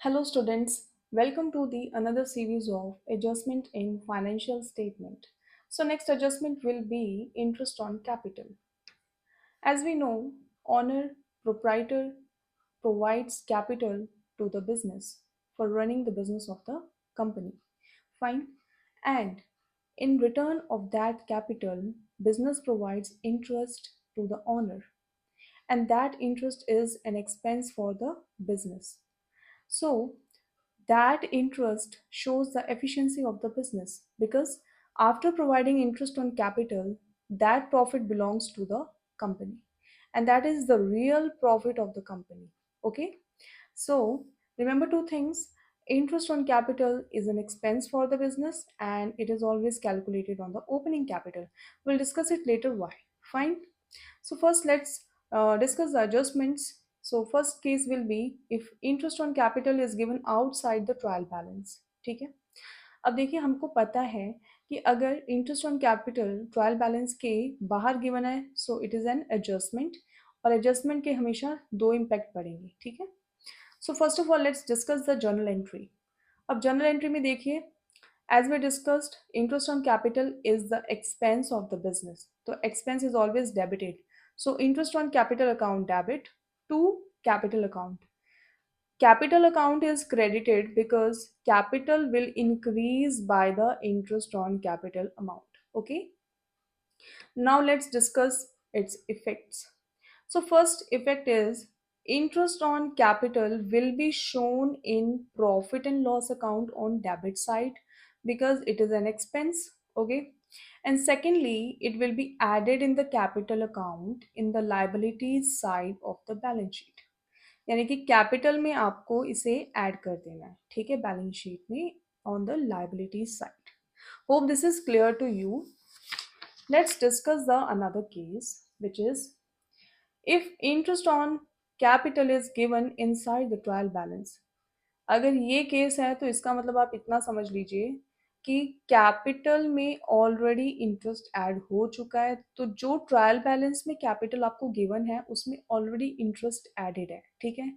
Hello students, welcome to the another series of adjustment in financial statement. So next adjustment will be interest on capital. As we know, owner proprietor provides capital to the business for running the business of the company. Fine. And in return of that capital, business provides interest to the owner, and that interest is an expense for the business. So that interest shows the efficiency of the business because after providing interest on capital, that profit belongs to the company, and that is the real profit of the company. Okay, so remember two things: interest on capital is an expense for the business and it is always calculated on the opening capital. We'll discuss it later why. Fine. So first let's discuss the adjustments. So first case will be if interest on capital is given outside the trial balance. ठीक है, अब देखिए हमको पता है कि अगर interest on capital trial balance के बाहर गिवन है so it is an adjustment, और एडजस्टमेंट के हमेशा दो इम्पैक्ट पड़ेंगे. ठीक है, so first of all let's discuss the journal entry. अब जर्नल एंट्री में देखिए, as we discussed, interest on capital is the expense of the business. So expense is always debited. So interest on capital account debit to capital account. Capital account is credited because capital will increase by the interest on capital amount. Okay. Now let's discuss its effects. So first effect is interest on capital will be shown in profit and loss account on debit side because it is an expense. Okay. And secondly, it will be added in the capital account in the liabilities side of the balance sheet. यानी कि capital में आपको इसे add कर देना है. ठीक है, बैलेंस शीट में on the liabilities side. Hope this is clear to you. Let's discuss the another case, which is if interest on capital is given inside the trial balance. अगर ये केस है तो इसका मतलब आप इतना समझ लीजिए कि कैपिटल में ऑलरेडी इंटरेस्ट ऐड हो चुका है, तो जो ट्रायल बैलेंस में कैपिटल आपको गिवन है उसमें ऑलरेडी इंटरेस्ट एडेड है. ठीक है,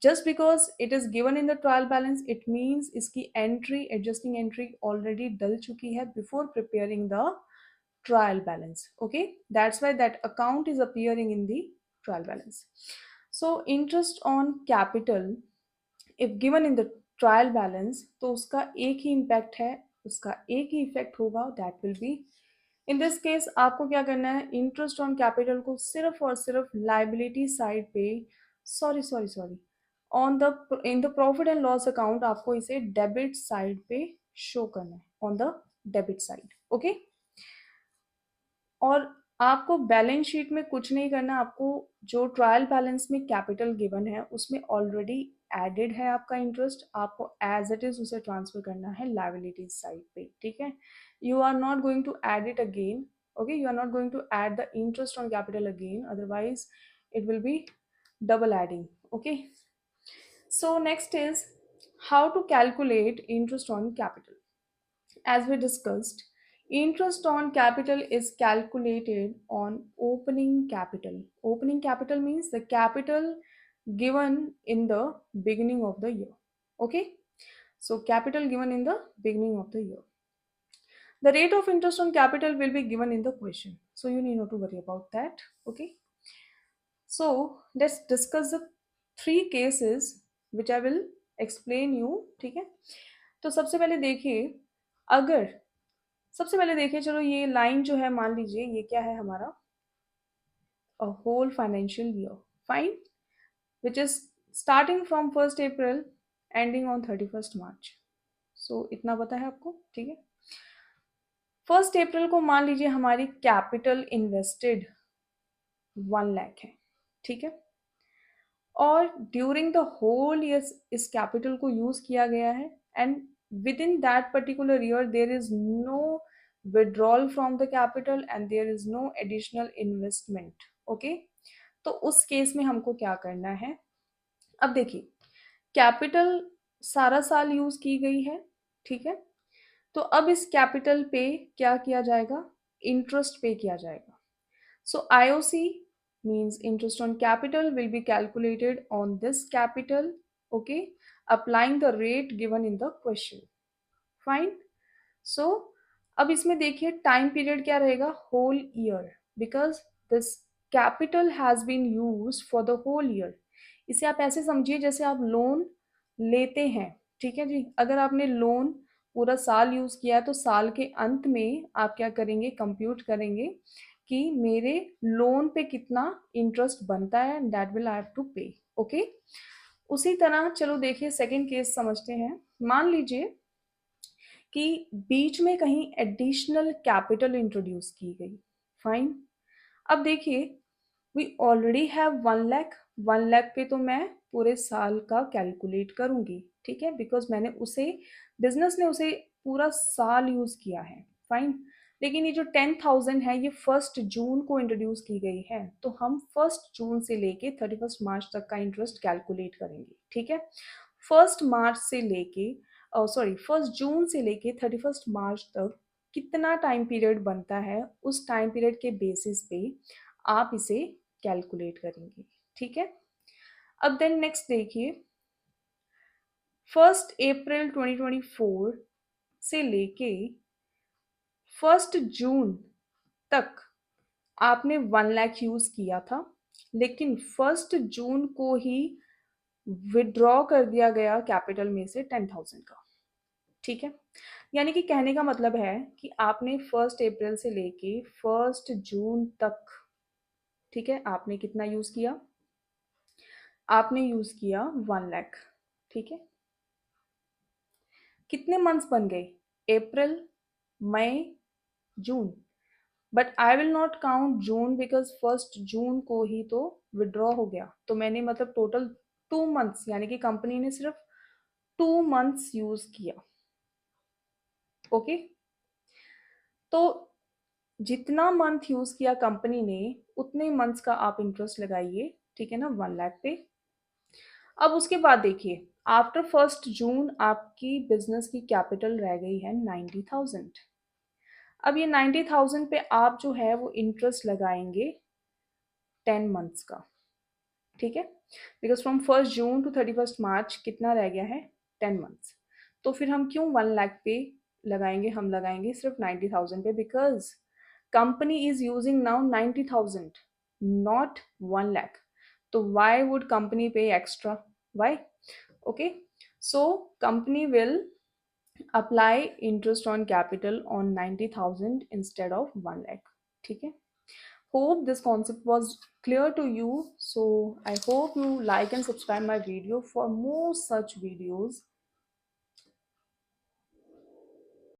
just because it is given in the trial balance it means इसकी एंट्री एडजस्टिंग एंट्री ऑलरेडी डल चुकी है before preparing the trial balance. Okay, that's why that account is appearing in the trial balance. So interest on capital if given in the trial balance तो उसका एक ही impact है, उसका एक ही effect होगा, that will be in this case आपको क्या करना है, interest on capital को सिर्फ और सिर्फ liability side पे sorry on the in the profit and loss account आपको इसे debit side पे show करना है on the debit side. Okay, और आपको बैलेंस शीट में कुछ नहीं करना, आपको जो ट्रायल बैलेंस में कैपिटल गिवन है उसमें ऑलरेडी एडेड है आपका इंटरेस्ट, आपको एज इट इज उसे ट्रांसफर करना है लाइबिलिटीज साइड पे. ठीक है, you are not going to add it again. Okay, you are not going to add the interest on capital again, otherwise it will be double adding. Okay, so next is how to calculate interest on capital. As we discussed, interest on capital is calculated on opening capital. Opening capital means the capital given in the beginning of the year. Okay, so capital given in the beginning of the year. The rate of interest on capital will be given in the question, so you need not to worry about that. Okay, so let's discuss the three cases which I will explain you. ठीक है, तो सबसे पहले देखिए, चलो ये line जो है मान लीजिए ये क्या है हमारा, a whole financial year. Fine, which is starting from 1 April ending on 31 March. So इतना पता है आपको. ठीक है, 1 अप्रैल को मान लीजिए हमारी कैपिटल इन्वेस्टेड 1 लाख है. ठीक है, और ड्यूरिंग द होल ईयर इस कैपिटल को यूज किया गया है and within that particular year there is no withdrawal from the capital and there is no additional investment. Okay, तो उस केस में हमको क्या करना है, अब देखिए कैपिटल सारा साल यूज की गई है. ठीक है, तो अब इस कैपिटल पे क्या किया जाएगा, इंटरेस्ट पे किया जाएगा. So IOC means interest on capital will be calculated on this capital Okay, applying the rate given in the question. Fine. सो अब इसमें देखिए टाइम पीरियड क्या रहेगा, whole year, because this capital has been use for the whole year. इसे आप ऐसे समझिए जैसे आप लोन लेते हैं. ठीक है जी, अगर आपने लोन पूरा साल यूज किया है तो साल के अंत में आप क्या करेंगे, कंप्यूट करेंगे कि मेरे लोन पे कितना इंटरेस्ट बनता है, that will I have to pay. Okay, उसी तरह चलो देखिए सेकंड केस समझते हैं. मान लीजिए कि बीच में कहीं एडिशनल कैपिटल इंट्रोड्यूस की गई. फाइन. अब देखिए we already have 1 lakh. 1 lakh पे तो मैं पूरे साल का कैलकुलेट करूंगी. ठीक है, बिकॉज मैंने उसे, बिजनेस ने उसे पूरा साल यूज किया है. फाइन. लेकिन ये जो 10,000 है ये 1 जून को इंट्रोड्यूस की गई है, तो हम 1 जून से लेके 31 मार्च तक का इंटरेस्ट कैलकुलेट करेंगे. ठीक है, 1 मार्च से लेके, सॉरी 1 जून से लेके 31 मार्च तक कितना टाइम पीरियड बनता है, उस टाइम पीरियड के बेसिस पे आप इसे कैलकुलेट करेंगे. ठीक है, अब देन नेक्स्ट देखिए, 1 अप्रैल 2024 से लेके 1 जून तक आपने 1 लाख यूज किया था, लेकिन 1 जून को ही विड्रॉ कर दिया गया कैपिटल में से 10,000 का. ठीक है, यानी कि कहने का मतलब है कि आपने 1 अप्रैल से लेके 1 जून तक, ठीक है, आपने कितना यूज किया, आपने यूज किया 1 लाख. ठीक है, कितने मंथ्स बन गए, अप्रैल, मई, जून. But I will not count June because 1 जून को ही तो विड्रॉ हो गया, तो मैंने मतलब टोटल 2 मंथ्स, यानी कि कंपनी ने सिर्फ 2 मंथ्स यूज किया. ओके, तो जितना मंथ यूज किया कंपनी ने उतने मंथ्स का आप इंटरेस्ट लगाइए. ठीक है ना, 1 लाख पे. अब उसके बाद देखिए, आफ्टर 1 जून आपकी बिजनेस की कैपिटल रह गई है 90,000. अब ये 90,000 पे आप जो है वो इंटरेस्ट लगाएंगे 10 मंथ्स का. ठीक है, बिकॉज फ्रॉम 1 जून टू 31 मार्च कितना रह गया है, 10 मंथ्स. तो फिर हम क्यों 1 लाख पे लगाएंगे, हम लगाएंगे सिर्फ 90,000 पे, because company is using now 90,000, not 1 lakh. तो why would company pay extra, why? Okay, so company will apply interest on capital on 90,000 instead of 1 lakh. ठीक है, hope this concept was clear to you. So I hope you like and subscribe my video for more such videos.